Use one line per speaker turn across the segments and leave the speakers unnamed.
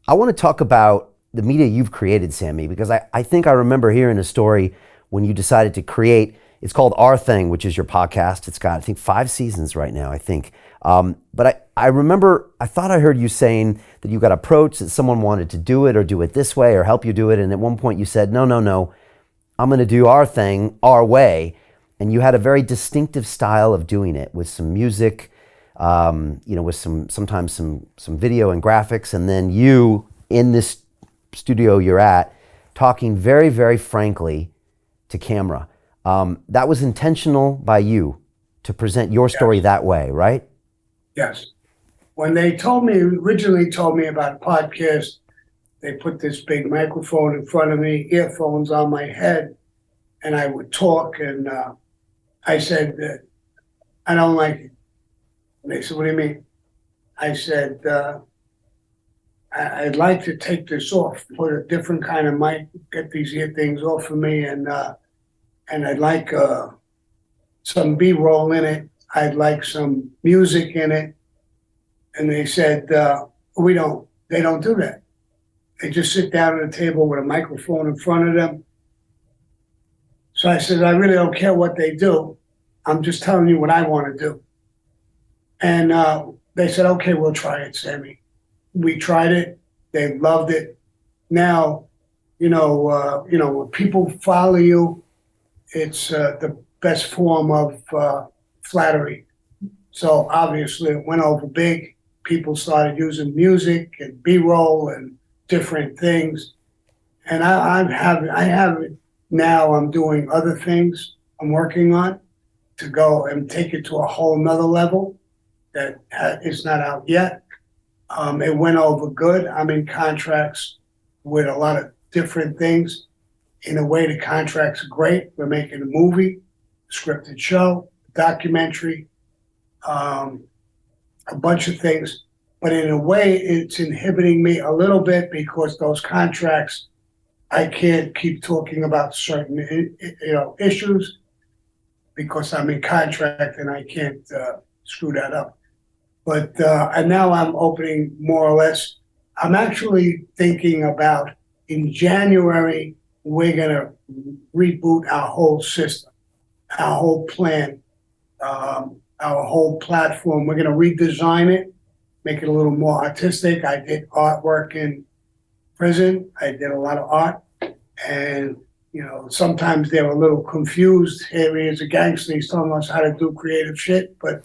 I want to talk about the media you've created, Sammy, because I think I remember hearing a story when you decided to create, it's called Our Thing, which is your podcast. It's got, I think, 5 seasons right now, I think. But I remember, I thought I heard you saying that you got approached, that someone wanted to do it or do it this way or help you do it. And at one point you said, no, no, no, I'm going to do our thing, our way. And you had a very distinctive style of doing it with some music, with sometimes some video and graphics, and then you in this studio you're at, talking very, very frankly to camera. That was intentional by you to present your story
Yes,
that way, right?
yes. When they originally told me about podcasts, they put this big microphone in front of me, earphones on my head, and I would talk. And I said, I don't like it. And they said, what do you mean? I said, I'd like to take this off, put a different kind of mic, get these ear things off of me, and I'd like some B-roll in it. I'd like some music in it. And they said, they don't do that. They just sit down at a table with a microphone in front of them. So I said, I really don't care what they do. I'm just telling you what I want to do. And they said, okay, we'll try it, Sammy. We tried it. They loved it. Now, when people follow you, it's the best form of flattery. So obviously it went over big. People started using music and B-roll and different things. And I have it now. I'm doing other things I'm working on to go and take it to a whole nother level that is not out yet. It went over good. I'm in contracts with a lot of different things. In a way, the contracts are great. We're making a movie, scripted show, documentary, a bunch of things. But in a way, it's inhibiting me a little bit because those contracts, I can't keep talking about certain issues because I'm in contract and I can't screw that up. But and now I'm opening more or less. I'm actually thinking about in January, we're going to reboot our whole system, our whole plan, our whole platform. We're going to redesign it, make it a little more artistic. I did artwork in prison. I did a lot of art. And, sometimes they're a little confused. Here he is a gangster. He's telling us how to do creative shit. But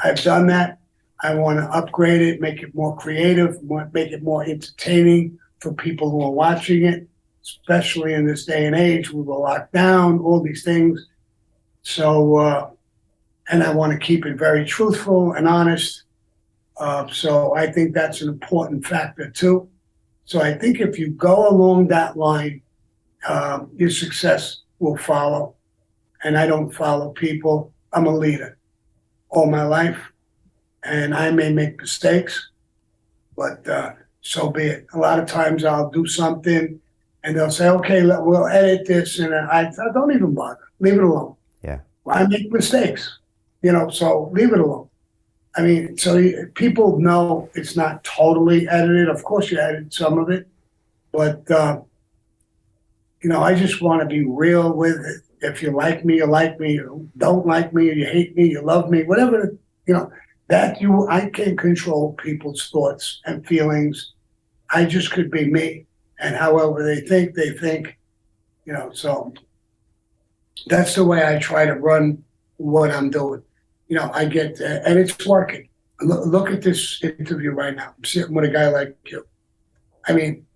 I've done that. I want to upgrade it, make it more creative, make it more entertaining for people who are watching it, especially in this day and age. We were locked down, all these things. So, and I want to keep it very truthful and honest. So I think that's an important factor too. So I think if you go along that line, your success will follow. And I don't follow people. I'm a leader all my life. And I may make mistakes, but so be it. A lot of times I'll do something and they'll say, okay, we'll edit this. And I don't even bother. Leave it alone.
Yeah.
I make mistakes, so leave it alone. I mean, so people know it's not totally edited. Of course you edit some of it, but, I just want to be real with it. If you like me, you like me. You don't like me, you hate me, you love me, whatever, I can control people's thoughts and feelings. I just could be me. And however they think, so that's the way I try to run what I'm doing. I get, and it's working. Look at this interview right now. I'm sitting with a guy like you. I mean,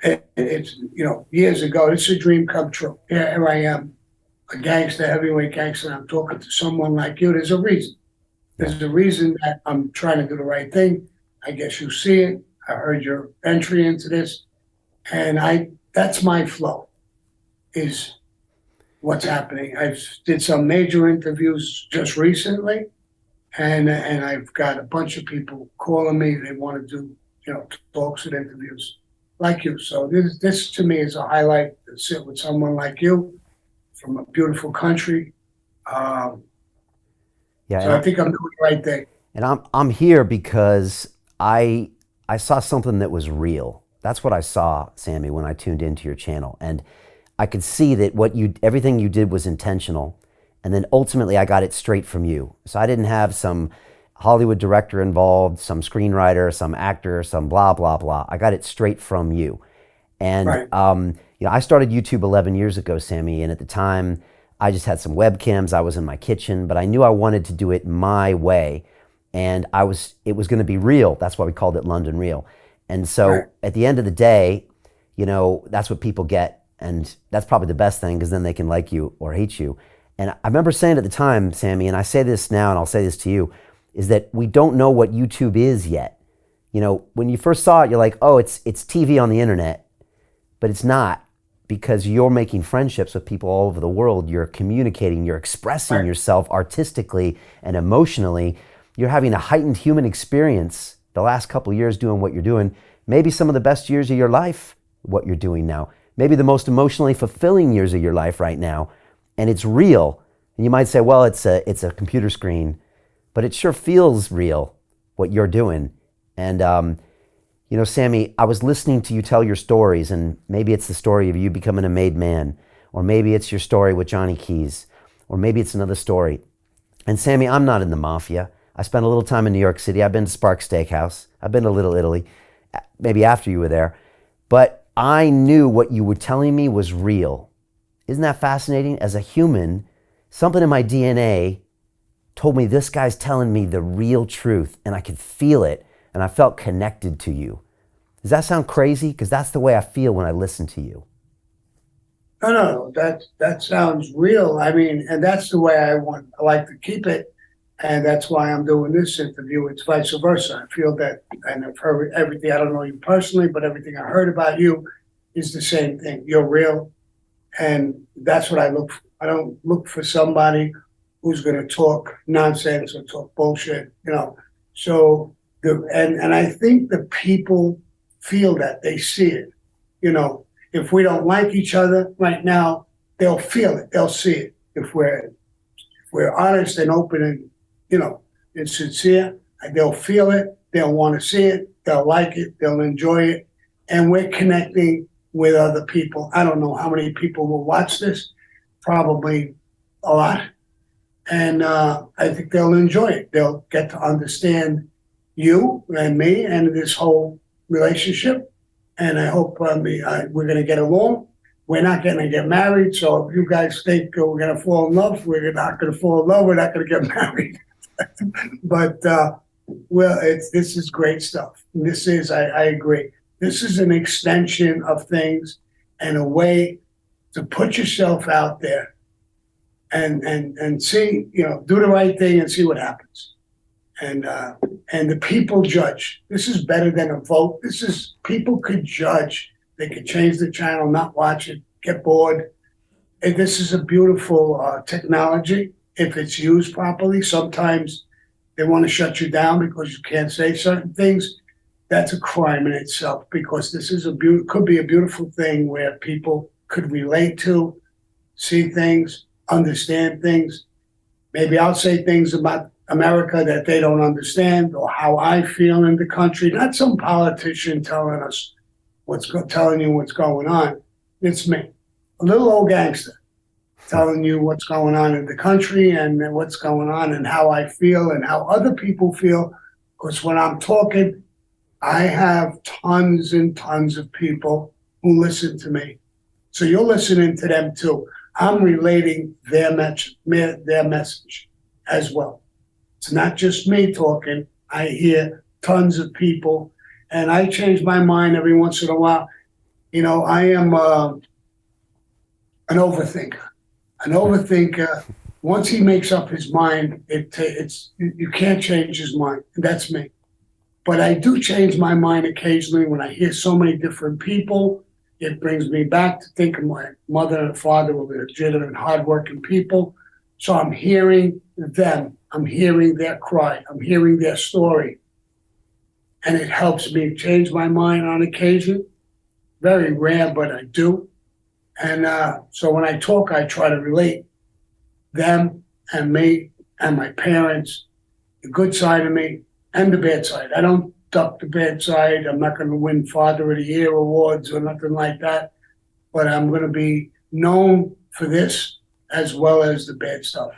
it's, years ago, it's a dream come true. Here I am, a gangster, heavyweight gangster, and I'm talking to someone like you. There's a reason. There's a reason that I'm trying to do the right thing. I guess you see it. I heard your entry into this. And that's my flow, is what's happening. I did some major interviews just recently, and I've got a bunch of people calling me. They want to do, talks and interviews like you. So this to me is a highlight to sit with someone like you from a beautiful country.
Yeah.
So I think I'm doing the right thing.
And I'm here because I saw something that was real. That's what I saw, Sammy, when I tuned into your channel. And I could see that everything you did was intentional. And then ultimately I got it straight from you. So I didn't have some Hollywood director involved, some screenwriter, some actor, some blah, blah, blah. I got it straight from you. And,
Right.
I started YouTube 11 years ago, Sammy. And at the time I just had some webcams. I was in my kitchen, but I knew I wanted to do it my way. And it was going to be real. That's why we called it London Real. And so
Right.
at the end of the day, that's what people get. And that's probably the best thing, because then they can like you or hate you. And I remember saying at the time, Sammy, and I say this now and I'll say this to you, is that we don't know what YouTube is yet. When you first saw it, you're like, oh, it's TV on the internet. But it's not, because you're making friendships with people all over the world. You're communicating, you're expressing
Right.
yourself artistically and emotionally. You're having a heightened human experience the last couple of years doing what you're doing. Maybe some of the best years of your life, what you're doing now. Maybe the most emotionally fulfilling years of your life right now. And it's real. And you might say, well, it's a computer screen, but it sure feels real, what you're doing. And, Sammy, I was listening to you tell your stories, and maybe it's the story of you becoming a made man, or maybe it's your story with Johnny Keys, or maybe it's another story. And Sammy, I'm not in the Mafia. I spent a little time in New York City. I've been to Sparks Steakhouse. I've been to Little Italy, maybe after you were there. But I knew what you were telling me was real. Isn't that fascinating? As a human, something in my DNA told me this guy's telling me the real truth, and I could feel it, and I felt connected to you. Does that sound crazy? Because that's the way I feel when I listen to you.
No, that sounds real. I mean, and that's the way I like to keep it. And that's why I'm doing this interview. It's vice versa. I feel that, and I've heard everything. I don't know you personally, but everything I heard about you is the same thing. You're real. And that's what I look for. I don't look for somebody who's going to talk nonsense or talk bullshit, So, and I think the people feel that. They see it. If we don't like each other right now, they'll feel it. They'll see it. If we're honest and open and, and sincere, they'll feel it. They'll want to see it. They'll like it. They'll enjoy it. And we're connecting with other people. I don't know how many people will watch this. Probably a lot. And I think they'll enjoy it. They'll get to understand you and me and this whole relationship. And I hope we're going to get along. We're not going to get married. So if you guys think we're going to fall in love, we're not going to fall in love. We're not going to get married. But, this is great stuff. This is, I agree. This is an extension of things and a way to put yourself out there and see, do the right thing and see what happens. And the people judge. This is better than a vote. People could judge. They could change the channel, not watch it, get bored. And this is a beautiful technology if it's used properly. Sometimes they want to shut you down because you can't say certain things. That's a crime in itself, because this is could be a beautiful thing where people could relate to, see things, understand things. Maybe I'll say things about America that they don't understand, or how I feel in the country. Not some politician telling us telling you what's going on. It's me, a little old gangster, telling you what's going on in the country and what's going on and how I feel and how other people feel. Because when I'm talking, I have tons and tons of people who listen to me. So you're listening to them too. I'm relating their message as well. It's not just me talking. I hear tons of people, and I change my mind every once in a while. I am an overthinker. An overthinker, once he makes up his mind, you can't change his mind. That's me. But I do change my mind occasionally when I hear so many different people. It brings me back to think of my mother and father were legitimate, hardworking people. So I'm hearing them. I'm hearing their cry. I'm hearing their story. And it helps me change my mind on occasion. Very rare, but I do. And so when I talk, I try to relate them and me and my parents, the good side of me and the bad side. I don't duck the bad side. I'm not going to win Father of the Year awards or nothing like that. But I'm going to be known for this as well as the bad stuff.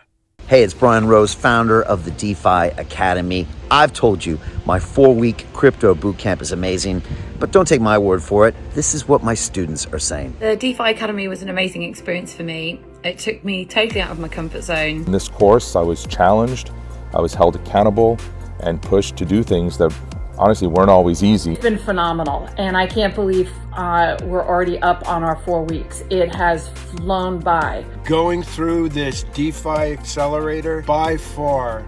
Hey, it's Brian Rose, founder of the DeFi Academy. I've told you my 4-week crypto bootcamp is amazing, but don't take my word for it. This is what my students are saying.
The DeFi Academy was an amazing experience for me. It took me totally out of my comfort zone.
In this course, I was challenged, I was held accountable, and pushed to do things that honestly weren't always easy.
It's been phenomenal, and I can't believe we're already up on our 4 weeks. It has flown by.
Going through this DeFi accelerator by far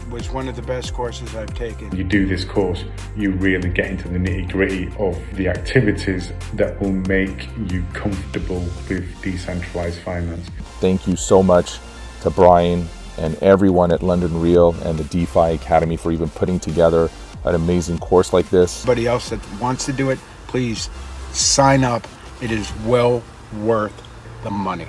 was one of the best courses I've taken.
You do this course, you really get into the nitty-gritty of the activities that will make you comfortable with decentralized finance.
Thank you so much to Brian and everyone at London Real and the DeFi Academy for even putting together an amazing course like this.
Anybody else that wants to do it, please sign up. It is well worth the money.